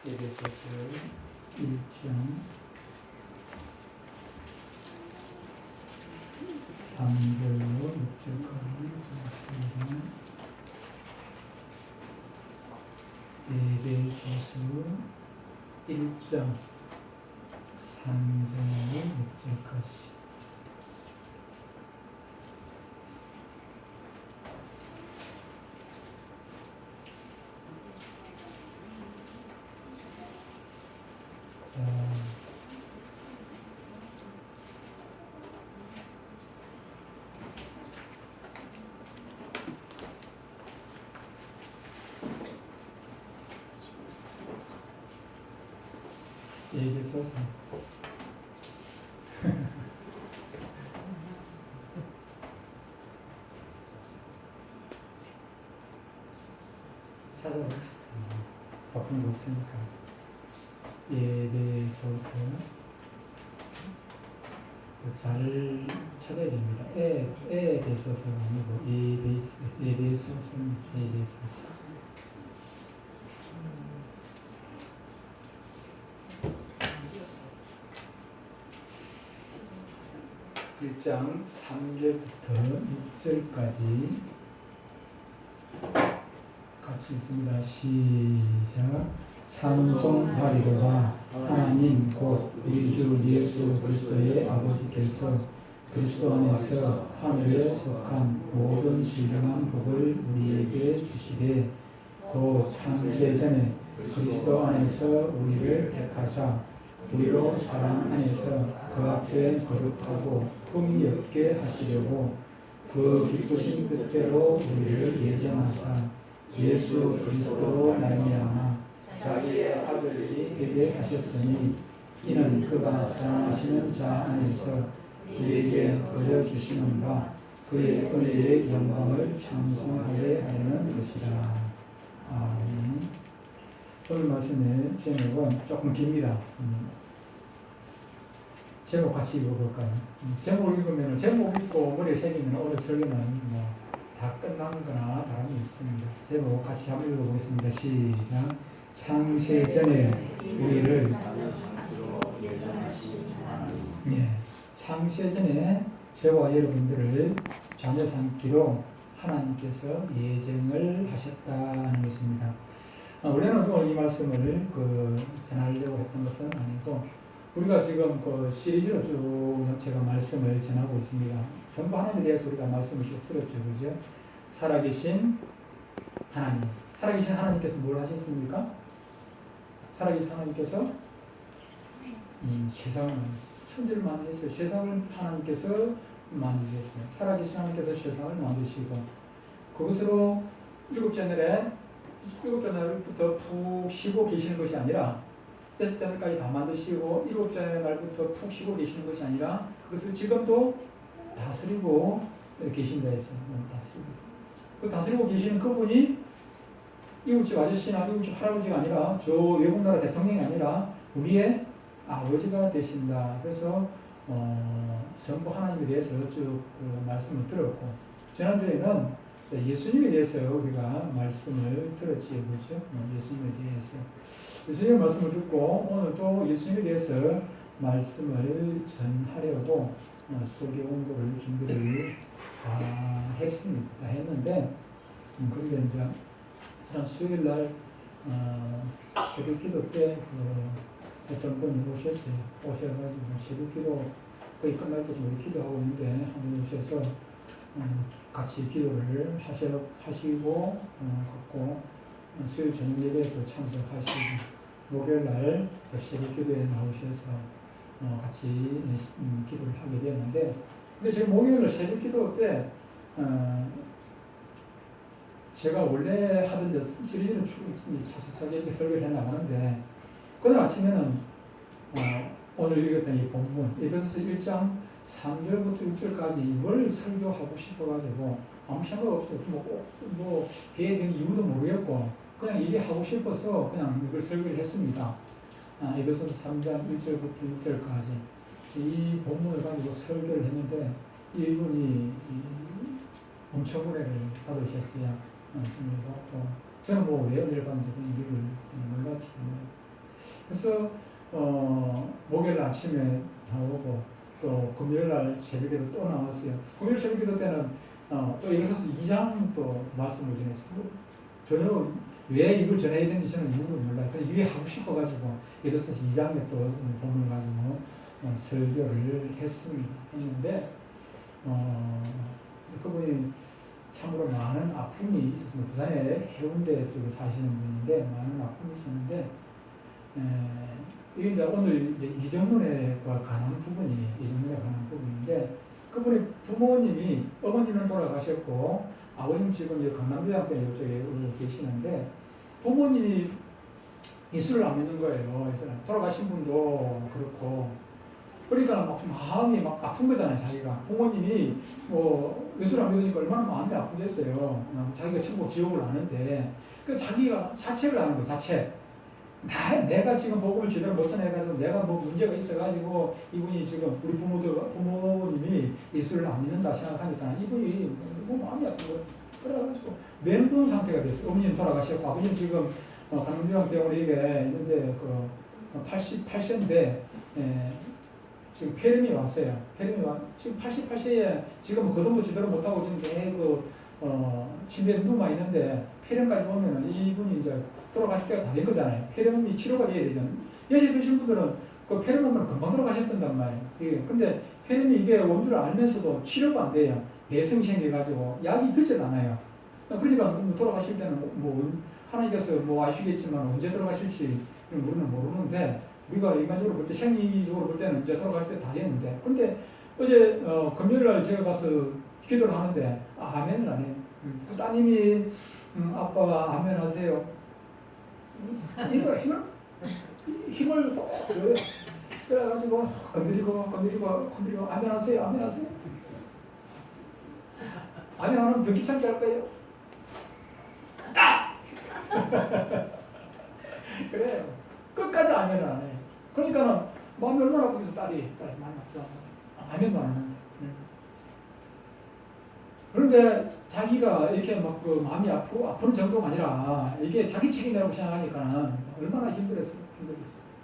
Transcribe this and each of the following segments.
에베소서 1장 3절로 6절까지 읽겠습니다. 에베소서 1장 3절로 6절까지. 에베소서 찾아봅시다. 바쁜 거 없으니까. 에베소서 잘 찾아야 됩니다. 에베소서가 아니고 에베소서입니다. 에베소서. 일장 3절부터 6절까지 같이 있습니다. 시작. 찬송하리로다. 하나님 곧 우리 주 예수 그리스도의 아버지께서 그리스도 안에서 하늘에 속한 모든 신령한 복을 우리에게 주시되 또 창세전에 그리스도 안에서 우리를 택하사 우리로 사랑 안에서 그 앞에 거룩하고 흠이 없게 하시려고 그 기쁘신 뜻대로 우리를 예정하사 예수 그리스도로 말미암아 자기의 아들이 되게 하셨으니 이는 그가 사랑하시는 자 안에서 우리에게 거저 주시는 바 그의 은혜의 영광을 찬송하게 하려는 것이라. 아멘. 오늘 말씀의 제목은 조금 깁니다. 제목 같이 읽어볼까요? 제목 읽으면 제목 읽고 머리에 새기면 오늘 설교는 다 끝난 거나 다름이 없습니다. 제목 같이 한번 읽어보겠습니다. 시작. 창세전에 우리를 창세전에 저와 여러분들을 자녀 삼기로 하나님께서 예정을 하셨다는 것입니다. 원래는 오늘 이 말씀을 전하려고 했던 것은 아니고 우리가 지금 시리즈로 쭉 제가 말씀을 전하고 있습니다. 선거 하나님에 대해서 우리가 말씀을 쭉 들었죠. 그죠? 살아계신 하나님. 살아계신 하나님께서 뭘 하셨습니까? 살아계신 하나님께서 세상을, 천지를 만드셨어요. 세상을 하나님께서 만드셨어요. 살아계신 하나님께서 세상을 만드시고 그것으로 일곱째 날부터 푹 쉬고 계시는 것이 아니라 여섯째 날까지 다 만드시고 일곱째 날부터 푹 쉬고 계시는 것이 아니라 그것을 지금도 다스리고 계신다 했어요. 다스리고 있어요. 그 다스리고 계시는 그분이 이웃집 아저씨나 이웃집 할아버지가 아니라 저 외국 나라 대통령이 아니라 우리의 아버지가 되신다. 그래서 전부 하나님에 대해서 쭉 말씀을 들었고 지난주에는 예수님에 대해서 우리가 말씀을 들었지요. 그렇죠? 예수님에 대해서. 예수님의 말씀을 듣고 오늘 또 예수님에 대해서 말씀을 전하려고 속에 온 거를 준비를 했는데 그런데 이제 지난 수요일 날 새벽 기도 때 어떤 분이 오셨어요. 오셔가지고 새벽 기도 거의 끝날 때쯤 우리 기도하고 있는데 한 분이 오셔서 같이 기도를 하시고 갖고 수요일 저녁 예배에도 참석하시고 목요일 날 새벽 기도에 나오셔서 같이 기도를 하게 되었는데 근데 제가 목요일 날 새벽 기도 때 제가 원래 하던 시리즈는 차근차근 이렇게 설교를 해나가는데 그날 아침에는 오늘 읽었던 이 본문 에베소서 1장 3절부터 6절까지 이걸 설교하고 싶어가지고 아무 생각 없어요. 뭐 해야 되는 이유도 모르겠고 그냥 이게 하고 싶어서 그냥 이걸 설교를 했습니다. 에베소서 3장 1절부터 6절까지 이 본문을 가지고 설교를 했는데 이분이 엄청 은혜를 받으셨어요. 주님을 받고 저는 왜 은혜를 받는지 이유를 몰랐지만 그래서 목요일 아침에 나오고 또 금요일 날 새벽에도 또 나왔어요. 금요일 새벽기도 때는 또 이것에서 2장 또 말씀을 전했어요. 전혀 왜 이걸 전해야 되는지 저는 이유를 몰라요. 그냥 이게 하고 싶어가지고 이것에서 2장에 또 본문을 가지고 설교를 했는데 그분이 참으로 많은 아픔이 있었습니다. 부산에 해운대 쪽에 사시는 분인데 많은 아픔이 있었는데 이게 이제 오늘 이제 이정론에과 관한 부분인데 그분의 부모님이 어머니는 돌아가셨고 아버님 지금 강남대학교 이쪽에 계시는데 부모님이 이술을 안 믿는 거예요. 돌아가신 분도 그렇고 그러니까 막 마음이 막 아픈 거잖아요. 자기가 부모님이 뭐 예수를 안 믿으니까 얼마나 마음이 아프겠어요. 자기가 천국 지옥을 아는데 그 자기가 자책을 하는 거예요. 자책. 내가 지금 복음을 제대로 못 전해가지고 내가 뭐 문제가 있어가지고 이분이 지금 우리 부모님이 예수를 안 믿는다 생각하니까 이분이 너무 마음이 아픈 거예요. 그래가지고 멘붕 상태가 됐어요. 어머님 돌아가셨고 아버님 지금 강남병원에 있는데 88세인데 지금 폐렴이 왔어요. 지금 88세에 지금 거동도 제대로 못하고 지금 침대에 누워 있는데 폐렴까지 오면은 이분이 이제 돌아가실 때가 다 된 거잖아요. 폐렴이 치료가 돼야 되잖아요. 연세 드신 분들은 그 폐렴 오면 금방 돌아가셨단 말이에요. 근데 폐렴이 이게 온 줄 알면서도 치료가 안 돼요. 내성이 생겨가지고 약이 듣질 않아요. 그러니까 돌아가실 때는 하나님께서 아시겠지만 언제 돌아가실지 우리는 모르는데 우리가 인간적으로 볼 때 생리적으로 볼 때는 이제 돌아가실 때 다 됐는데 근데 어제 금요일 날 제가 가서 기도를 하는데 아멘을 안 해요. 그 따님이 아빠가 아멘 하세요. 힘을 줘요. 그래가지고 건드리고 아멘 하세요. 아멘 하세요. 아멘 안 하면 더 귀찮게 할 거예요. 그래요. 끝까지 아멘을 안 해요. 그러니까 마음이 얼마나 아프겠어. 딸이 많이 아프다. 아멘도 안 하는데. 그런데 자기가 이렇게 막 마음이 아픈 정도가 아니라 이게 자기 책임이라고 생각하니까 얼마나 힘들었어요.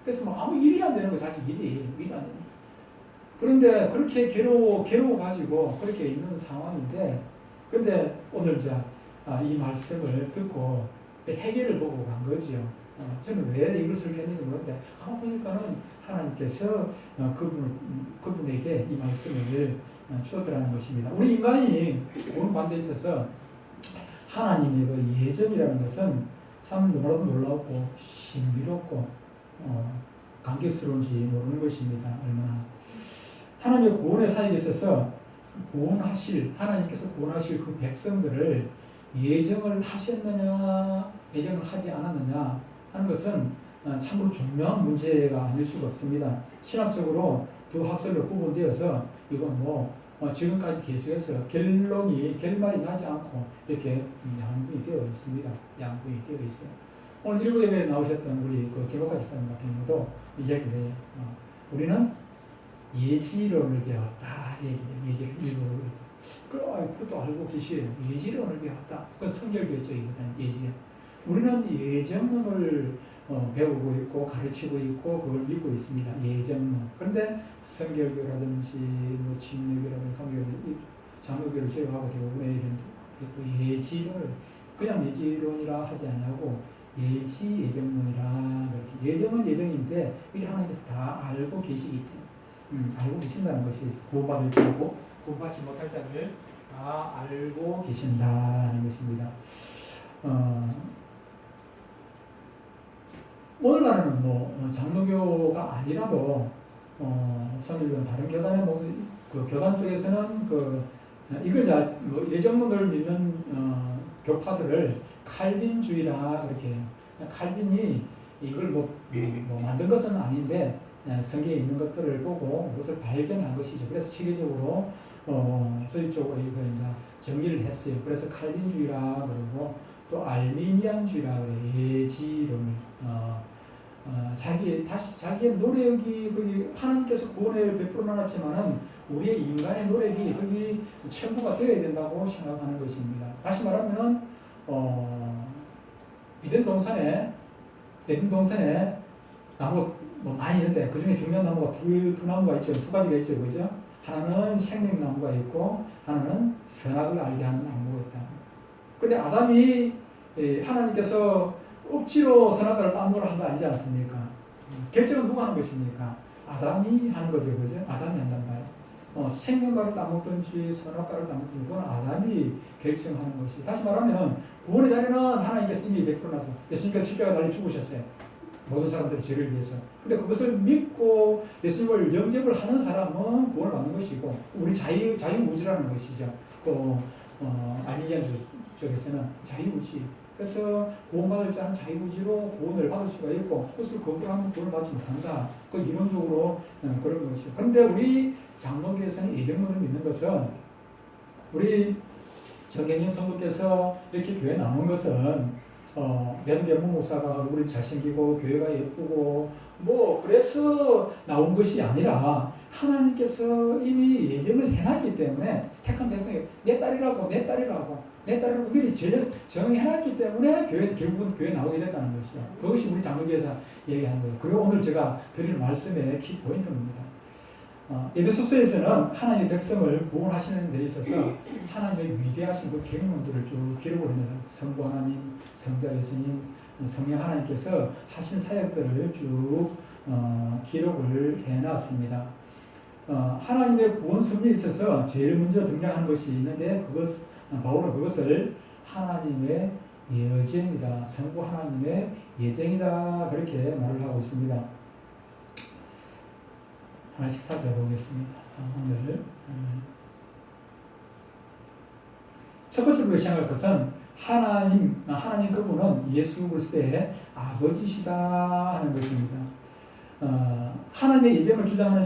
그래서 막 아무 일이 안 되는 거예요. 자기 일이 안 되는 거예요. 그런데 그렇게 괴로워가지고 그렇게 있는 상황인데 근데 오늘 이제 이 말씀을 듣고 해결을 보고 간 거지요. 저는 왜 이것을 했는지 모르는데 가만 보니까는 하나님께서 그분에게 이 말씀을 주었더라는 것입니다. 우리 인간이 오는 반대에 있어서 하나님의 그 예정이라는 것은 참 너무나도 놀랍고 신비롭고 감격스러운지 모르는 것입니다. 얼마나 하나님의 구원의 사역에 있어서 하나님께서 구원하실 그 백성들을 예정을 하셨느냐 예정을 하지 않았느냐 하는 것은 참으로 중요한 문제가 아닐 수가 없습니다. 신학적으로 두 학설로 구분되어서 이건 지금까지 계속해서 결말이 나지 않고 이렇게 양분이 되어 있습니다. 양분이 되어 있어요. 오늘 일부 예배에 나오셨던 우리 개복가 집사님 같은 경우도 이야기를 해요. 우리는 예지론을 배웠다. 예지론 일부러. 그것도 알고 계시에요. 예지론을 배웠다. 그건 성결교회적이거든요. 예지론. 우리는 예정론을 배우고 있고 가르치고 있고 그걸 믿고 있습니다. 예정론. 그런데 성결교라든지 진료교라든지 강교교라든지 장로교를 제외하고 대부분의 또 예지론을 그냥 예지론이라 하지 않냐고 예정론이라 그렇게. 예정은 예정인데 우리 하나님께서 다 알고 계시기 때문에 알고 계신다는 것이 구원받을 자고 구원받지 못할 자를 다 알고 계신다는 것입니다. 오늘날은 장로교가 아니라도 성일교는 다른 교단의 그 교단 쪽에서는 이걸 예정론을 믿는 교파들을 칼빈주의라 그렇게 해요. 칼빈이 이걸 만든 것은 아닌데 성경에 있는 것들을 보고 그것을 발견한 것이죠. 그래서 체계적으로 조직적으로 이걸 이제 정리를 했어요. 그래서 칼빈주의라 그러고 또 알미니안주의라 그래요. 예지론을 자기의 노력이 거기 하나님께서 구원을 베풀어 놨지만은 우리의 인간의 노력이 거기 첨부가 되어야 된다고 생각하는 것입니다. 다시 말하면은 에덴 동산에 나무 뭐 많이 있는데 그 중에 중요한 나무가 두 나무가 있죠. 두 가지가 있죠. 그죠? 하나는 생명나무가 있고 하나는 선악을 알게 하는 나무가 있다. 근데 아담이 하나님께서 억지로 선악과를 따먹으라 한 거 아니지 않습니까? 결정은 누가 하는 것입니까? 아담이 하는 거죠. 그죠? 아담이 한단 말이에요. 생명과를 따먹든지 선악과를 따먹든지 그건 아담이 결정하는 것이. 다시 말하면 구원의 자리는 하나님께서 이미 100% 나서 예수님께서 십자가에 달려 죽으셨어요. 모든 사람들의 죄를 위해서. 근데 그것을 믿고 예수님을 영접을 하는 사람은 구원을 받는 것이고 우리 자유의지라는 것이죠. 또 알리지안 쪽에서는 자유의지. 그래서 구원받을 자는 자유의지로 구원을 받을 수가 있고 그것을 거부하면 구원을 받지 못한다. 그 이론적으로 그런 것이죠. 그런데 우리 장로교에서는 예정론을 믿는 것은 우리 정경인 성도께서 이렇게 교회 나온 것은 면계문 목사가 얼굴이 잘생기고 교회가 예쁘고 뭐 그래서 나온 것이 아니라 하나님께서 이미 예정을 해놨기 때문에 택한 백성이 내 딸이라고 미리 정해놨기 때문에 결국은 교회 나오게 됐다는 것이죠. 그것이 우리 장로교에서 얘기하는 거예요. 그게 오늘 제가 드릴 말씀의 키 포인트입니다. 에베소서에서는 하나님의 백성을 구원하시는 데 있어서 하나님의 위대하신 그 계명들을 쭉 기록을 해서 성부 하나님, 성자 예수님, 성령 하나님께서 하신 사역들을 쭉 기록을 해놨습니다. 하나님의 구원 섭리에 있어서 제일 먼저 등장하는 것이 있는데 바울은 그것을 하나님의 예정이다, 성부 하나님의 예정이다 그렇게 말을 하고 있습니다. 하나씩 살펴보겠습니다. 오늘 첫 번째로 시작할 것은 하나님 그분은 예수 그리스도의 아버지시다 하는 것입니다. 하나님의 예정을 주장하는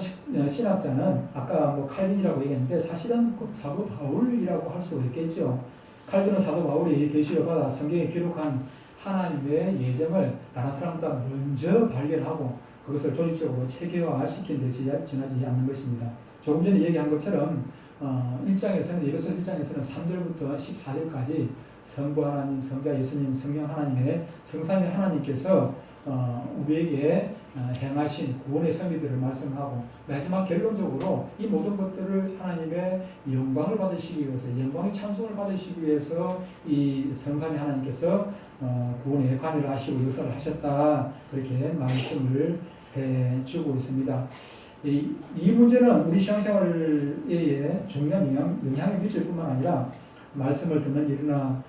신학자는 아까 뭐 칼빈이라고 얘기했는데 사실은 사도 바울이라고 할 수 있겠죠. 칼빈은 사도 바울이 계시를 받아 성경에 기록한 하나님의 예정을 다른 사람보다 먼저 발견하고 그것을 조직적으로 체계화시킨 데 지나지 않는 것입니다. 조금 전에 얘기한 것처럼 1장에서는 예배서 1장에서는 3절부터 14절까지 성부 하나님, 성자 예수님, 성령 하나님의 성삼위 하나님께서 우리에게 행하신 구원의 섭리들을 말씀하고 마지막 결론적으로 이 모든 것들을 하나님의 영광을 받으시기 위해서 영광의 찬송을 받으시기 위해서 이 성삼위 하나님께서 구원의 관여를 하시고 역사를 하셨다 그렇게 말씀을 해주고 있습니다. 이 문제는 우리 신앙생활에 중요한 영향을 미칠 뿐만 아니라 말씀을 듣는 일이나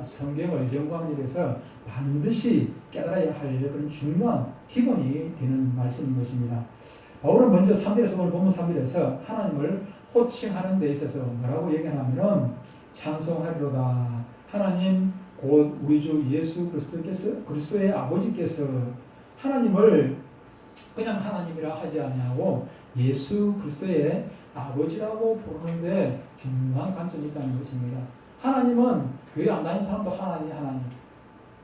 성경을 연구하는 일에서 반드시 깨달아야 할 그런 중요한 기본이 되는 말씀인 것입니다. 바울은 먼저 3절에서 오늘 본문 3절에서 하나님을 호칭하는 데 있어서 뭐라고 얘기하냐면 찬송하리로다. 하나님 곧 우리 주 예수 그리스도의 아버지께서 하나님을 그냥 하나님이라 하지 않냐고 예수 그리스도의 아버지라고 부르는데 중요한 관점이 있다는 것입니다. 하나님은 교회 안 다니는 사람도 하나님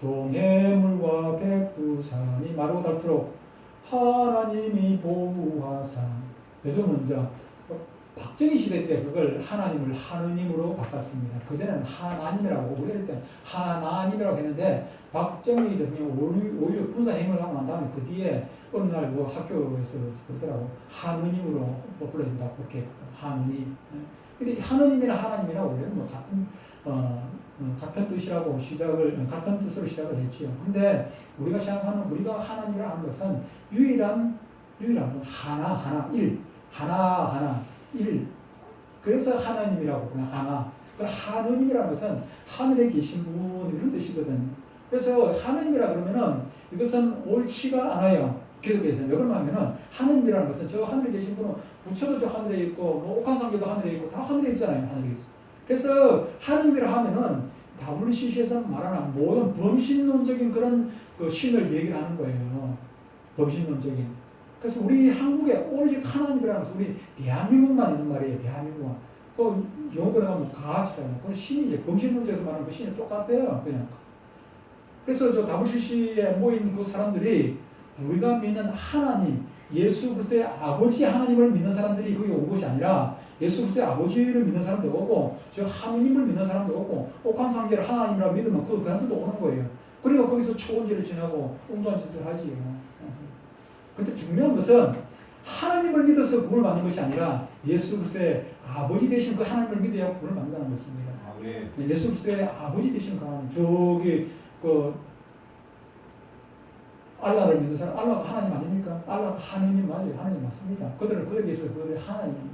동해물과 백두산이 마르고 닳도록 하나님이 보호하사 요즘은 이제 박정희 시대 때 그걸 하나님을 하느님으로 바꿨습니다. 그전에는 하나님이라고 우리 할 때 하나님이라고 했는데 박정희 대통령이 오히려 군사행을 하고 난 다음에 그 뒤에 어느 날 뭐 학교에서 그러더라고 하느님으로 불러준다 그렇게 하느님. 근데 하느님이나 하나님이나 우리는 뭐 같은 뜻이라고 같은 뜻으로 시작을 했지요. 그런데 우리가 생각하는 우리가 하나님이라 하는 것은 유일한 하나 일. 그래서 하나님이라고 그냥 하나. 그 하느님이라는 것은 하늘에 계신 분 이런 뜻이거든요. 그래서 하느님이라 그러면은 이것은 옳지가 않아요. 기독교에서 왜 그러냐면은 하느님이라는 것은 저 하늘에 계신 분은 부처도 저 하늘에 있고 뭐 옥황상제도 하늘에 있고 다 하늘에 있잖아요. 하늘에 있어. 그래서 하느님이라 하면은 WCC에서 말하는 모든 범신론적인 그런 그 신을 얘기를 하는 거예요. 범신론적인. 그래서 우리 한국에 오직 하나님이라는 것은 우리 대한민국만 있는 말이에요. 대한민국만. 또 영어로 가면 가치라는 그건 신이 이제 범신론적에서 말하는 그 신이 똑같아요. 그냥. 그래서 저 WCC에 모인 그 사람들이 우리가 믿는 하나님, 예수 그리스도의 아버지 하나님을 믿는 사람들이 거기 온 것이 아니라 예수 그리스도의 아버지를 믿는 사람도 오고 저 하느님을 믿는 사람도 오고 옥황상제를 하나님이라고 믿으면 그 사람들도 오는 거예요. 그리고 거기서 초원제를 지나고 엉뚱한 짓을 하지요. 그런데 중요한 것은 하나님을 믿어서 구원을 받는 것이 아니라 예수 그리스도의 아버지 되신 그 하나님을 믿어야 구원을 받는다는 것입니다. 예수 그리스도의 아버지 되신 그 하나님, 저기 그 알라를 믿는 사람, 알라가 하나님 아닙니까? 알라가 하느님 맞아요. 하나님 맞습니다. 그들은 그에 비해서 그들의 하나님.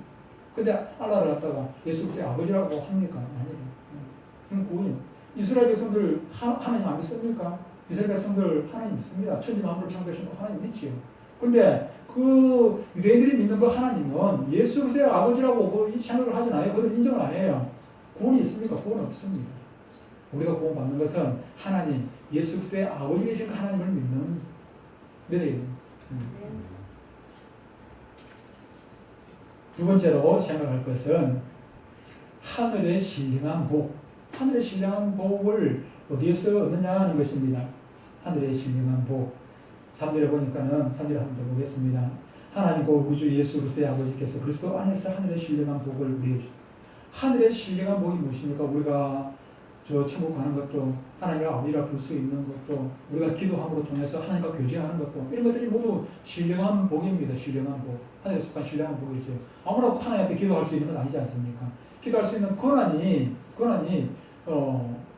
근데 알라를 갖다가 예수 그리스도의 아버지라고 합니까? 아니에요. 그건 구원이요. 이스라엘 백성들 하나님 안 믿습니까? 이스라엘 백성들 하나님 믿습니다. 천지 만물을 창조하신 거 하나님 믿지요. 근데 그 유대인들이 믿는 그 하나님은 예수 그리스도의 아버지라고 이 생각을 하진 않아요. 그들 인정을 안 해요. 구원이 있습니까? 구원은 없습니다. 우리가 구원받는 것은 하나님, 예수 그리스도의 아버지 되신 그 하나님을 믿어야 돼요. 두 번째로 생각할 것은 하늘의 신령한 복. 하늘의 신령한 복을 어디에서 얻느냐 하는 것입니다. 하늘의 신령한 복. 3절에 보니까는 3절에 한번 보겠습니다. 하나님 그 우주 예수 그리스도의 아버지께서 그리스도 안에서 하늘의 신령한 복을 우리에게 주셨습니다. 하늘의 신령한 복이 무엇입니까? 우리가 저 천국 가는 것도, 하나님을 아버지라 부를 수 있는 것도, 우리가 기도함으로 통해서 하나님과 교제하는 것도, 이런 것들이 모두 신령한 복입니다. 신령한 복. 하늘에 속한 신령한 복이죠. 아무나 하나님 앞에 기도할 수 있는 건 아니지 않습니까? 기도할 수 있는 권한이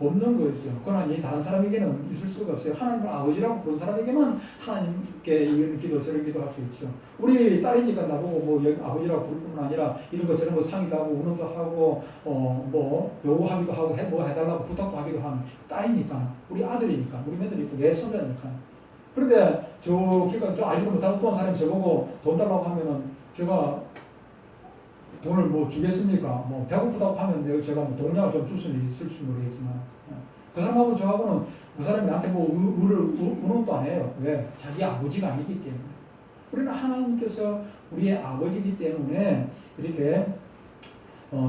없는 거죠. 권한이 다른 사람에게는 있을 수가 없어요. 하나님을 아버지라고 부른 사람에게만 하나님께 이런 기도 저런 기도 할 수 있죠. 우리 딸이니까 나보고 뭐 아버지라고 부를 뿐만 아니라 이런 거 저런 거 상의도 하고 운동도 하고 뭐 요구하기도 하고 뭐 해달라고 부탁도 하기도 하는 딸이니까, 우리 아들이니까, 우리 며느리니까, 내 손자니까. 그런데 저 알지도 못하고 또 한 사람이 저보고 돈 달라고 하면은 제가 돈을 뭐 주겠습니까? 뭐 배고프다고 하면 제가 뭐 동량을 좀 줄 수는 있을지 모르겠지만, 그 사람하고 저하고는 그 사람이 나한테 뭐 운운도 안 해요. 왜? 자기 아버지가 아니기 때문에. 우리는 하나님께서 우리의 아버지이기 때문에 이렇게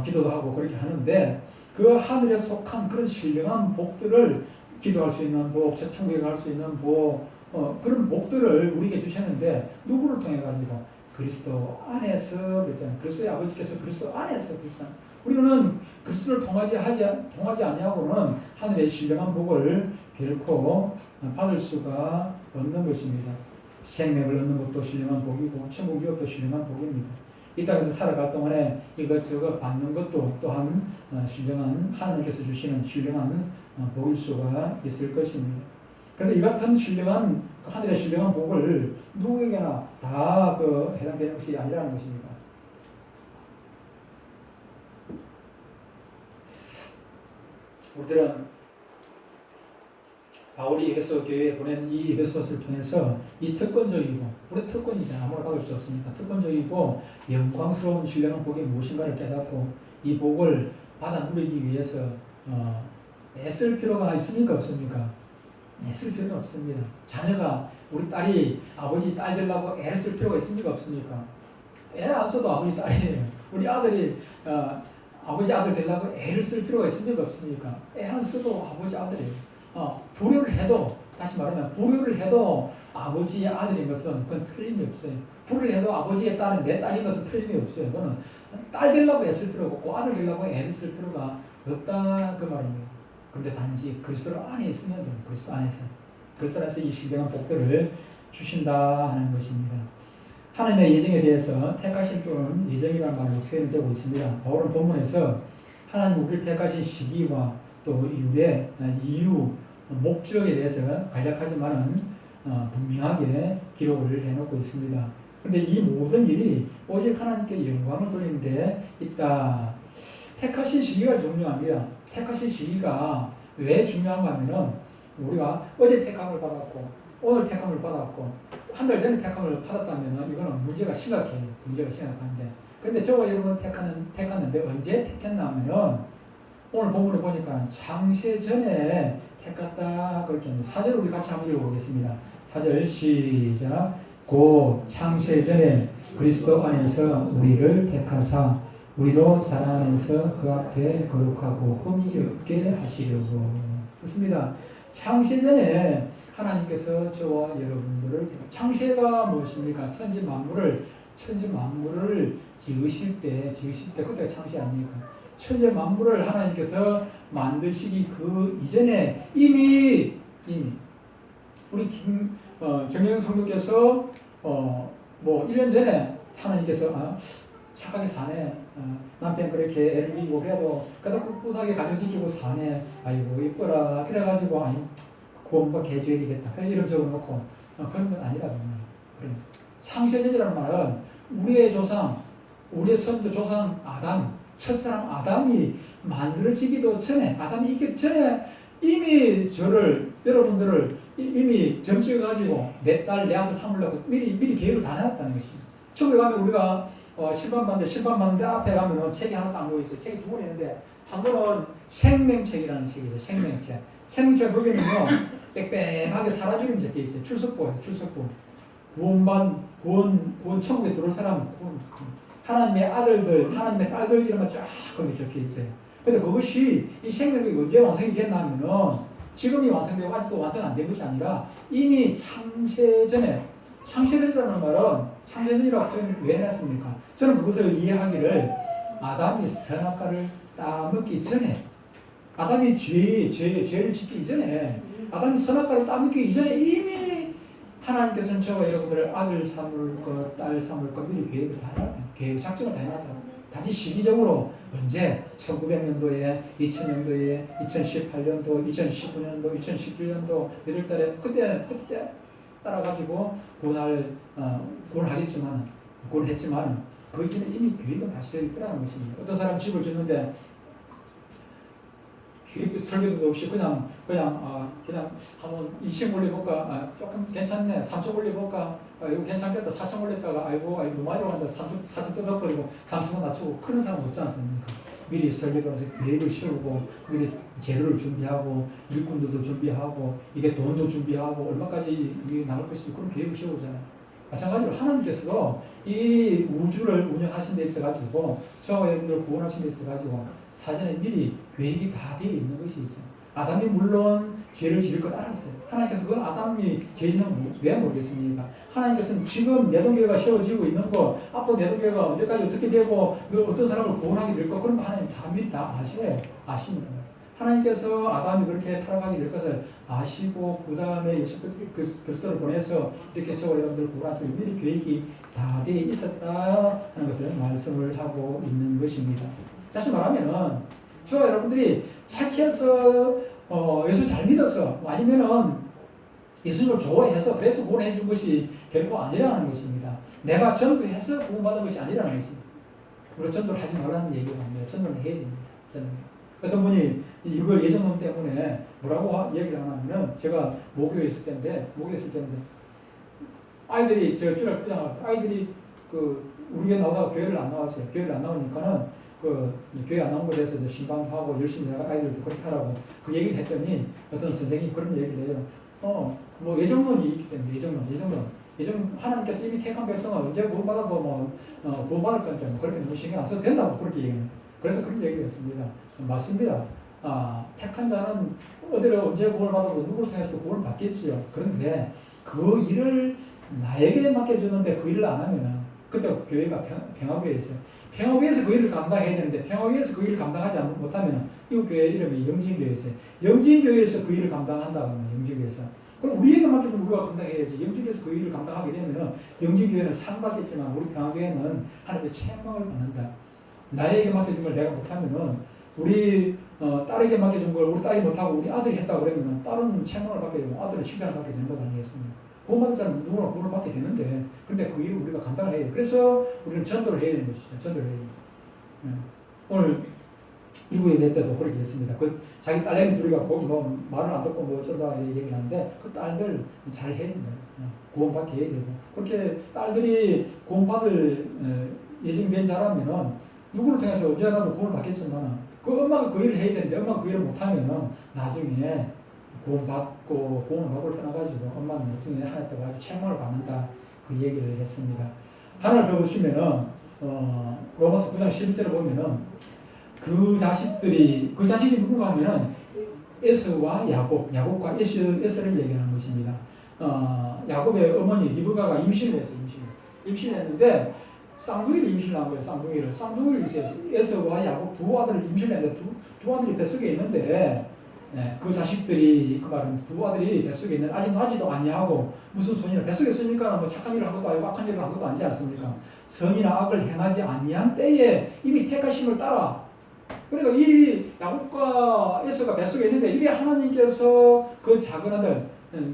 기도도 하고 그렇게 하는데, 그 하늘에 속한 그런 신령한 복들을, 기도할 수 있는 복, 천국에 갈 수 있는 복, 그런 복들을 우리에게 주셨는데, 누구를 통해 가지고? 그리스도 안에서 그랬잖아요. 그리스도의 아버지께서 그리스도 안에서 우리는 그리스도를 통하지 아니하고는 하늘의 신령한 복을 결코 받을 수가 없는 것입니다. 생명을 얻는 것도 신령한 복이고 천국 유업도 신령한 복입니다. 이 땅에서 살아갈 동안에 이것저것 받는 것도 또한 신령한, 하나님께서 주시는 신령한 복일 수가 있을 것입니다. 그런데 이 같은 신령한, 하늘의 신령한 복을 누구에게나 다 해당되는 것이 아니라는 것입니다. 우리들은 바울이 에베소 교회에 보낸 이 에베소서를 통해서 이 특권적이고, 우리 특권이잖아, 아무나 받을 수 없으니까 특권적이고 영광스러운 신령한 복이 무엇인가를 깨닫고 이 복을 받아 누리기 위해서 애쓸 필요가 있습니까? 없습니까? 애쓸 필요는 없습니다. 자녀가, 우리 딸이 아버지 딸 되려고 애를 쓸 필요가 있습니까? 없습니까? 애 안 써도 아버지 딸이에요. 우리 아들이 아버지 아들 되려고 애를 쓸 필요가 있습니까? 없습니까? 애 안 써도 아버지 아들이에요. 불효를 해도, 다시 말하면 불효를 해도 아버지의 아들인 것은 그건 틀림이 없어요. 불을 해도 아버지의 딸은 내 딸인 것은 틀림이 없어요. 그거는 딸 되려고 애쓸 필요가 없고 아들 되려고 애를 쓸 필요가 없다 그 말입니다. 그런데 단지 그리스도 안에 있으면 돼요. 그리스도 안에서. 그리스도 안에서 이 신령한 복들을 주신다 하는 것입니다. 하나님의 예정에 대해서 택하신 또는 예정이라는 말로 표현되고 있습니다. 바울은 본문에서 하나님 우리를 택하신 시기와 또 이유, 목적에 대해서 간략하지만은 분명하게 기록을 해놓고 있습니다. 그런데 이 모든 일이 오직 하나님께 영광을 돌리는 데 있다. 택하신 시기가 중요합니다. 택하신 시기가 왜 중요한가 하면은 우리가 어제 택함을 받았고 오늘 택함을 받았고 한 달 전에 택함을 받았다면 이거는 문제가 심각해요. 문제가 심각한데, 그런데 저와 여러분 택했는데 언제 택했나 하면은 오늘 본문을 보니까 창세 전에 택했다 그렇게 합니다. 4절 우리 같이 한번 읽어보겠습니다. 4절 시작. 곧 창세 전에 그리스도 안에서 우리를 택하사 우리로 사랑 안에서 그 앞에 거룩하고 흠이 없게 하시려고. 그렇습니다. 창세 전에 하나님께서 저와 여러분들을, 창세가 무엇입니까? 천지 만물을 지으실 때 그때가 창세 아닙니까? 천지 만물을 하나님께서 만드시기 그 이전에 이미 우리 정영 성도께서 뭐 1년 전에 하나님께서 착하게 사네. 남편 그렇게 애를 믿고 그래도 꿋꿋하게 가정 지키고 사네. 아이고 이뻐라. 그래가지고 구원받게 해줘야 되겠다. 그냥 이름 적어놓고 그런 건 아니라고 말이에요. 창세전이라는 말은 우리의 조상, 우리의 선조 조상 아담, 첫사람 아담이 만들어지기도 전에, 아담이 있기 전에 이미 여러분들을 이미 점찍어가지고 내 딸, 내 아들 삼으려고 미리 계획을 다 해놨다는 것입니다. 처음에 가면 우리가 심판받는데 앞에 가면은 책이 하나 딱 놓여있어요. 책이 두 권 있는데, 한 권은 생명책이라는 책이죠. 생명책. 생명책 거기는요, 빽빽하게 사람 이름이 적혀 있어요. 출석부예요. 출석부. 구원 천국에 들어올 사람, 하나님의 아들들, 하나님의 딸들 이름만 쫙 거기 적혀 있어요. 근데 그것이 이 생명이 언제 완성이 됐냐면은 지금이 완성되고 아직도 완성 안 된 것이 아니라 이미 창세전이라는 말은 창세전이라고 표현을 왜 해놨습니까? 저는 그것을 이해하기를 아담이 선악과를 따먹기 전에 아담이 죄를 짓기 이전에 아담이 선악과를 따먹기 이전에 이미 하나님께서는 저와 여러분들을 아들 삼을 것, 딸 삼을 것 미리 계획을 다 해놨다. 계획 작전을 다 해놨다. 단지 시기적으로 언제 1900년도에 2000년도에 2018년도 2019년도 2017년도 몇월 달에 그때 따라가지고 구원했지만 그 이전에 이미 계획은 다 쓰여 있더라는 것입니다. 어떤 사람 집을 짓는데 계획도 설계도 없이 그냥 한번 2층 올려볼까? 조금 괜찮네. 3층 올려볼까? 이거 괜찮겠다. 4층 올렸다가 아이고 너무 많이 올라간다. 4층 뜯어버리고 3층은 낮추고 그런 사람 없지 않습니까? 미리 설계도 해서 계획을 세우고 거기에 재료를 준비하고 일꾼들도 준비하고 이게 돈도 준비하고 얼마까지 나갈 것인지 그런 계획을 세우잖아요. 마찬가지로 하나님께서도 이 우주를 운영하신 데 있어가지고 저와 여러분들 구원하신 데 있어가지고 사전에 미리 계획이 다 되어 있는 것이죠. 아담이 물론 죄를 지을 걸 알았어요. 하나님께서 그건 아담이 죄 있는 걸 왜 모르겠습니까? 하나님께서는 지금 내동교회가 세워지고 있는 거, 앞으로 내동교회가 언제까지 어떻게 되고 어떤 사람을 구원하게 될 거, 그런 거 하나님 다 미리 다 아십니다. 하나님께서 아담이 그렇게 타락하게 될 것을 아시고 그 다음에 예수 그리스도를 보내서 이렇게 저와 여러분들 구원하시고 미리 계획이 다 되어 있었다 하는 것을 말씀을 하고 있는 것입니다. 다시 말하면은 저와 여러분들이 착해서 예수 잘 믿어서 아니면은 예수님을 좋아해서 그래서 구원해 준 것이 결코 아니라는 것입니다. 내가 전도해서 구원받은 것이 아니라는 것입니다. 우리가 전도를 하지 말라는 얘기가 아닙니다. 전도를 해야 됩니다. 어떤 분이 이걸 예정론 때문에 뭐라고 얘기를 하냐면 제가 모교에 있을 때인데 아이들이 제가 주일 부장할 때 아이들이 우리 교회 나오다가 교회를 안 나왔어요. 교회를 안 나오니까는 교회 안 나온 것에 대해서 신방하고 열심히 아이들도 그렇게 하라고 그 얘기를 했더니 어떤 선생님이 그런 얘기를 해요. 뭐 예정론이 있기 때문에 예정 하나님께서 이미 택한 백성은 언제 구원받아도 구원받을 건데 그렇게 너무 신경 안 써도 된다고 그렇게 얘기해요. 그래서 그런 얘기를 했습니다. 맞습니다. 택한 자는 어디로 언제 구원을 받아도 누구를 통해서 구원을 받겠지요. 그런데 그 일을 나에게 맡겨주는데 그 일을 안 하면은 그때 교회가 평화교회에서 평화교회에서 그 일을 감당해야 되는데 평화교회에서 그 일을 감당하지 못하면 이 교회 이름이 영진교회에서 영진교회에서 그 일을 감당한다고 하면 영진교회에서 그럼 우리에게 맡겨주면 우리가 감당해야지. 영진교회에서 그 일을 감당하게 되면은 영진교회는 상 받겠지만 우리 평화교회는 하나님의 책망을 받는다. 나에게 맡겨준 걸 내가 못하면은 우리 딸에게 맡겨준 걸 우리 딸이 못하고 우리 아들이 했다고 그러면은 딸은 책망을 받게 되고 아들은 칭찬을 받게 되는 것 아니겠습니까? 구원받은 자는 누구나 구원을 받게 되는데 근데 그 일을 우리가 감당을 해야 돼. 그래서 우리는 전도를 해야 되는 것이죠. 전도를 해야 돼. 오늘 일부 예배 때도 그렇게 했습니다. 자기 딸내미 둘이 갖고 말을 안 듣고 어쩌다 얘기를 하는데 그 딸들 잘 해야 된다. 구원받게 해야 되고 그렇게 딸들이 구원받을 예정된 자라면은 누구를 통해서 언제라도 구원을 받겠지만 그 엄마가 그 일을 해야 되는데 엄마가 그 일을 못하면은 나중에 구원받고 구원을 받고 떠나가지고 엄마는 나중에 하나님께 아주 책망을 받는다 그 얘기를 했습니다. 하나를 더 보시면은 로마서 9장 11절을 보면은 그 자식이 누군가 하면은 에서와 야곱과 에서를 얘기하는 것입니다. 야곱의 어머니 리브가가 임신을 했어요. 임신을 했는데 쌍둥이를 임신한 거예요. 쌍둥이를 있어요. 에서와 야곱 두 아들을 임신했는데 두 아들이 뱃속에 있는데 그 자식들이 그 말은 두 아들이 뱃속에 있는 아직 나지도 아니하고 무슨 손이나 뱃속에 있으니까 뭐 착한 일을 한 것도 아니고 악한 일을 한 것도 아니지 않습니까? 선이나 악을 행하지 아니한 때에 이미 택하심을 따라 그러니까 이 야곱과 에서가 뱃속에 있는데 이게 하나님께서 그 작은 아들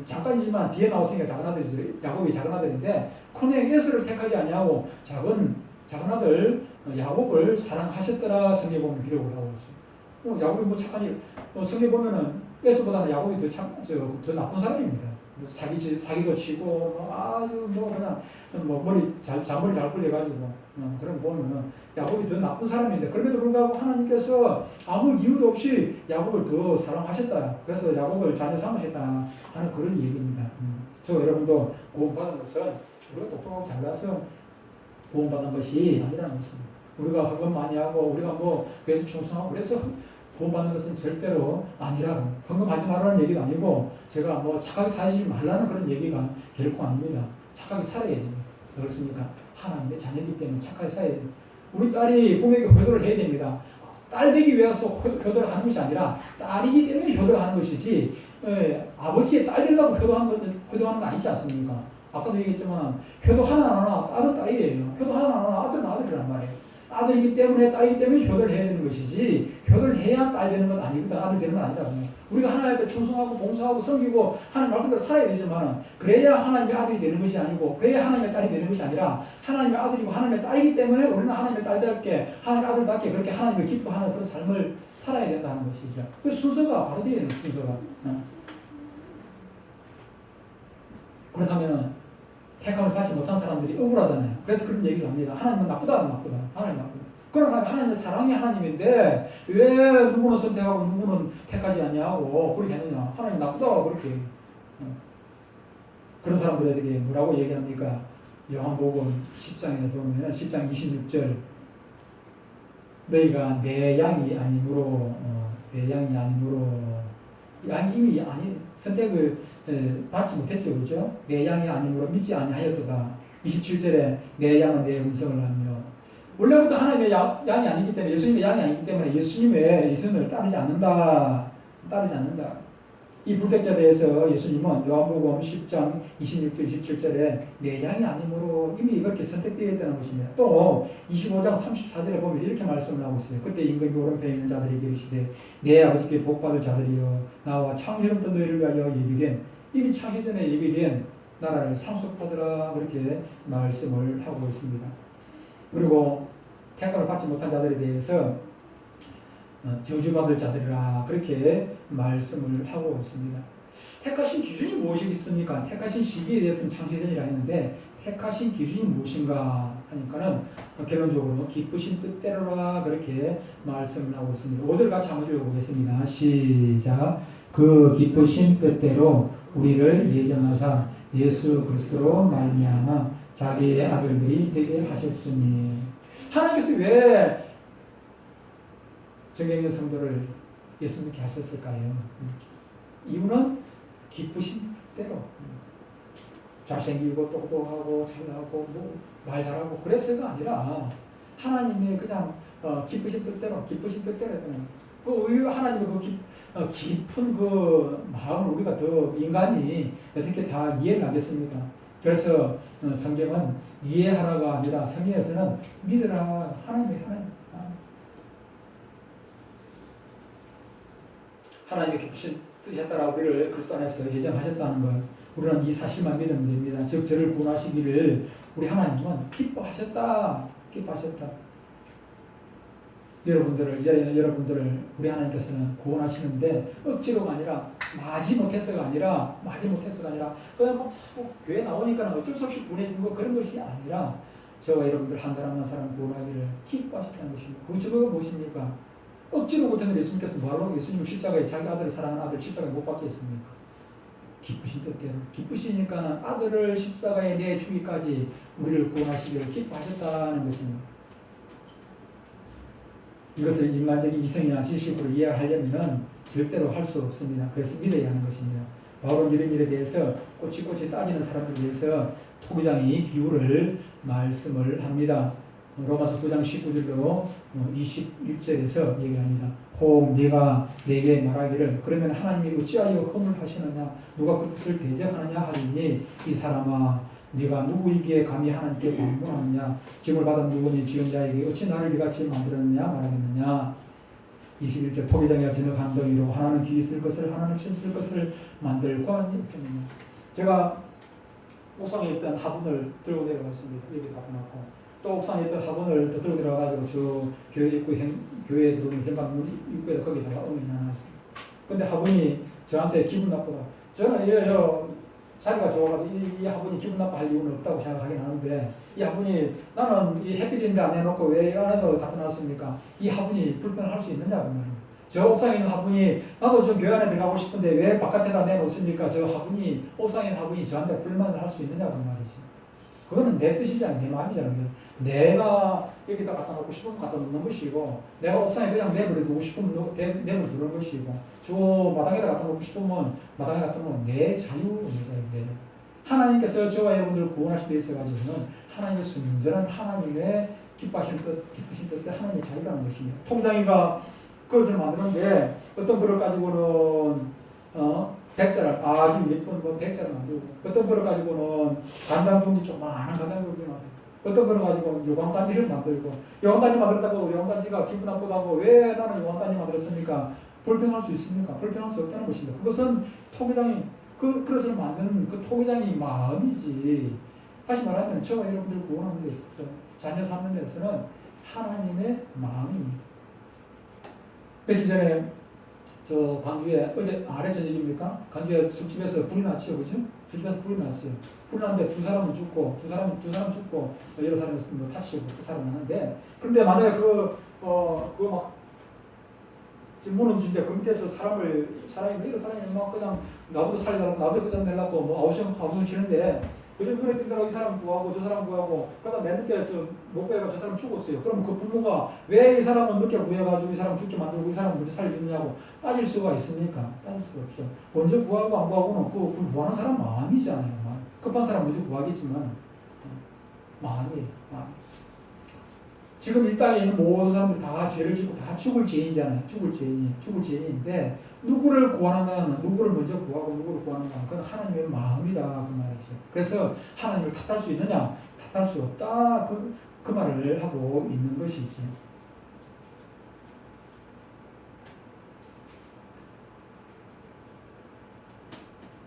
잠깐이지만 뒤에 나왔으니까 작은 아들이죠. 야곱이 작은 아들인데 큰형 에서를 택하지 아니하고 작은 아들 야곱을 사랑하셨더라 성경에 보면 기록을 하고 있어요. 야곱이 뭐 착한 일 성경에 보면은 에서보다는 야곱이 더 나쁜 사람입니다. 뭐 사기도 치고 뭐 아주 뭐 그냥 뭐 잔머리 잘 굴려가지고 그런 거 보면은 야곱이 더 나쁜 사람인데 그럼에도 불구하고 하나님께서 아무 이유도 없이 야곱을 더 사랑하셨다. 그래서 야곱을 자녀 삼으셨다 하는 그런 얘기입니다. 저 여러분도 구원받은 것은 우리가 똑똑하고 잘나서 구원받은 것이 아니라는 것입니다. 우리가 헌금 많이 하고 우리가 뭐 교회에서 충성하고 그래서 구원받는 것은 절대로 아니라고. 헌금하지 말라는 얘기가 아니고 제가 뭐 착하게 살지 말라는 그런 얘기가 결코 아닙니다. 착하게 살아야 됩니다. 그렇습니까? 하나님의 자녀이기 때문에 착하게 살아야 됩니다. 우리 딸이 부모에게 효도를 해야 됩니다. 딸 되기 위해서 효도를 하는 것이 아니라 딸이기 때문에 효도를 하는 것이지 아버지의 딸 되려고 효도하는 거 아니지 않습니까? 아까도 얘기했지만 효도 하나 딸은 딸이에요. 효도 하나 아들은 아들이란 말이에요. 아들이기 때문에 딸이기 때문에 효도를 해야 되는 것이지 효도를 해야 딸 되는 건 아니거든. 아들 되는 건 아니라고. 우리가 하나님 앞에 충성하고 봉사하고 섬기고 하나님 말씀대로 살아야 되지만 그래야 하나님의 아들이 되는 것이 아니고 그래야 하나님의 딸이 되는 것이 아니라 하나님의 아들이고 하나님의 딸이기 때문에 우리는 하나님의 딸답게 하나님의 아들답게 그렇게 하나님을 기뻐하는 그런 삶을 살아야 된다는 것이죠. 그 순서가 바로 되는 순서가. 그렇다면 택함을 받지 못한 사람들이 억울하잖아요. 그래서 그런 얘기를 합니다. 하나님은 나쁘다. 하나님 나쁘다. 그러나 하나님은 사랑의 하나님인데 왜 누구는 선택하고 누구는 택하지 않냐고 그렇게 했느냐. 하나님 나쁘다 그렇게. 그런 사람들에게 뭐라고 얘기합니까? 요한복음 10장에 보면 10장 26절 너희가 내 양이 아니므로 양이 이미 선택을 받지 못했죠. 그렇죠? 내 양이 아니므로 믿지 아니하였도다. 27절에 내 양은 내 음성을 하며 원래부터 하나님의 양이 아니기 때문에 예수님의 양이 아니기 때문에 예수님의 예수님을 따르지 않는다. 이 불택자에 대해서 예수님은 요한복음 10장 26절 27절에 내 양이 아니므로 이미 이렇게 선택되어 있다는 것입니다. 또 25장 34절에 보면 이렇게 말씀을 하고 있어요. 그때 임금이 오른편에 있는 자들이 이르시되 내 아버지께 복받을 자들이여 나와 창세전부터 너희를 위하여 예비된 이미 창세전에 예비된 나라를 상속받으라 그렇게 말씀을 하고 있습니다. 그리고 택함을 받지 못한 자들에 대해서 저주받을 자들이라 그렇게 말씀을 하고 있습니다. 택하신 기준이 무엇이 있습니까? 택하신 시기에 대해서는 창세전이라 했는데 택하신 기준이 무엇인가 하니까는 결론적으로 기쁘신 뜻대로라 그렇게 말씀을 하고 있습니다. 5절 같이 한번 읽어보겠습니다. 시작. 그 기쁘신 뜻대로 우리를 예정하사 예수 그리스도로 말미암아 자기의 아들들이 되게 하셨으니 하나님께서 왜 정에 있는 성도를 예수님께 하셨을까요? 이유는 기쁘신 뜻대로 잘생기고 똑똑하고 잘나고 말 잘하고 그래서가 아니라 하나님의 그냥 기쁘신 뜻대로 그 하나님의 깊은 그 마음을 우리가 더 인간이 어떻게 다 이해를 하겠습니까? 그래서 성경은 이해하라가 아니라 성경에서는 믿으라 하나님의 깊으신 뜻에 따라 우리를 그리스도 안에서 예정하셨다는 것 우리는 이 사실만 믿으면 됩니다. 즉 저를 구원하시기를 우리 하나님은 기뻐하셨다. 여러분들을 우리 하나님께서는 구원하시는데 억지로가 아니라 마지 못해서가 아니라 그냥 뭐 교회 나오니까 어쩔 수 없이 구원해준 거 그런 것이 아니라 저와 여러분들 한 사람 한 사람 구원하기를 기뻐하셨다는 것입니다. 그 증거가 무엇입니까? 억지로 못하는 예수님께서 뭐하러 예수님을 십자가에 자기 아들을 사랑하는 아들 십자가에 못 박게 했습니까? 기쁘신 뜻대로 기쁘시니까 아들을 십자가에 내주기까지 우리를 구원하시기를 기뻐하셨다는 것입니다. 이것을 인간적인 이성이나 지식으로 이해하려면 절대로 할 수 없습니다. 그래서 믿어야 하는 것입니다. 바울은 이런 일에 대해서 꼬치꼬치 따지는 사람들에 대해서 토기장이 비유를 말씀을 합니다. 로마서 9장 19절로 21절에서 얘기합니다. 혹 네가 내게 말하기를 그러면 하나님이 어찌하여 허물 하시느냐 누가 그 뜻을 대적하느냐 하리니 이 사람아 네가 누구이기에 감히 하나님께 방문하느냐 짐을 받은 누구니 지은 자에게 어찌 나를 이같이 만들었느냐 말하겠느냐. 21절 토기장이가 진흙 한 덩이로 하나는 귀 있을 것을 하나는 침 쓸 것을 만들고 하니 제가 옥상에 있던 화분을 들고 내려갔습니다. 여기 갖고 놨고 또 옥상에 있던 화분을 더 들고 내려가지고 저 교회 입구 교회에 들어오는 현관문 입구에 거기다가 놔놨습니다. 근데 화분이 저한테 기분 나쁘다. 저는 자리가 좋아가지고 이 화분이 기분 나빠할 이유는 없다고 생각하긴 하는데 이 화분이 나는 이 햇빛인데 안 해놓고 왜 안에서 갖다 놨습니까? 이 화분이 불편할 수 있느냐 그 말이에요. 저 옥상에 있는 화분이 나도 저 교회 안에 들어가고 싶은데 왜 바깥에다 내놓습니까? 저 화분이 옥상에 있는 화분이 저한테 불만을 할 수 있느냐 그 말이지. 그거는 내 뜻이잖아요. 내 마음이잖아요. 내가 여기다 갖다 놓고 싶으면 갖다 놓는 것이고 내가 옥상에 그냥 내버려 두고 싶으면 내버려 두는 것이고 저 마당에다 갖다 놓고 싶으면 마당에 갖다 놓으면 내 자유입니다. 하나님께서 저와 여러분들을 구원하실 때 있어가지고는 하나님의 순전한 하나님의 기쁘신 뜻에 하나님의 자유라는 것입니다. 통장이가 그것을 만드는데 어떤 그릇 가지고는 백자를 아주 예쁜 백자를 만들고 어떤 그릇 가지고는 간장 종지 조그마한 간장 종지 만들고 어떤 그릇 가지고는 요강단지를 만들고 요강단지 만들었다고 요강단지가 기분 나쁘다고 왜 나는 요강단지 만들었습니까? 불평할 수 있습니까? 불평할 수 없다는 것입니다. 그것은 토기장이 그 그릇을 만드는 그 토기장이 마음이지. 다시 말하면 저와 여러분들 구원하는 데 있어서 자녀 삼는 데 있어서는 하나님의 마음입니다. 며칠 전에 저 광주에 어제 아래 저녁입니까? 광주에 술집에서 불이 났죠, 그죠? 술집에서 불이 났어요. 불이 났는데 두 사람은 죽고 두 사람 죽고 여러 사람이 뭐 다치고 살아나는데 그런데 만약에 막 지금 문은 진짜 그 밑에서 사람이 여러 사람이 막 그냥 나부터 살려달라고 나부터 그냥 내려고 뭐 아우성 치는데 그저 그래 뛴다고 이 사람 구하고 저 사람 구하고 그러다 맨 늦게 못 구해가 저 사람 죽었어요. 그럼 그 부모가 왜 이 사람은 늦게 구해가지고 이 사람 죽게 만들고 이 사람은 먼저 살려주느냐고 따질 수가 있습니까? 따질 수가 없어. 먼저 구하고 안 구하고는 그 구하는 사람 마음이잖아요. 급한 사람 먼저 구하겠지만 마음이에요. 지금 이 땅에 있는 모든 사람들 다 죄를 짓고 다 죽을 죄인이잖아요. 죽을 죄인인데 누구를 구하는가 누구를 먼저 구하고 누구를 구하는가 그건 하나님의 마음이다 그 말이죠. 그래서 하나님을 탓할 수 있느냐? 탓할 수 없다 그 말을 하고 있는 것이지.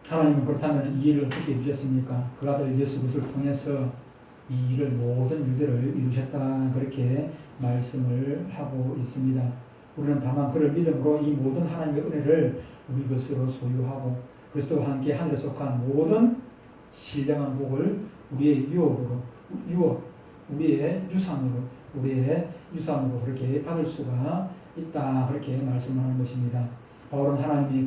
하나님은 그렇다면 이 일을 어떻게 해주셨습니까? 그 아들 예수 그리스도를 통해서 이 일을 모든 일들을 이루셨다 그렇게 말씀을 하고 있습니다. 우리는 다만 그를 믿음으로 이 모든 하나님의 은혜를 우리 것으로 소유하고 그리스도와 함께 하늘에 속한 모든 신령한 복을 우리의 우리의 유산으로 그렇게 받을 수가 있다 그렇게 말씀하는 것입니다. 바울은 하나님이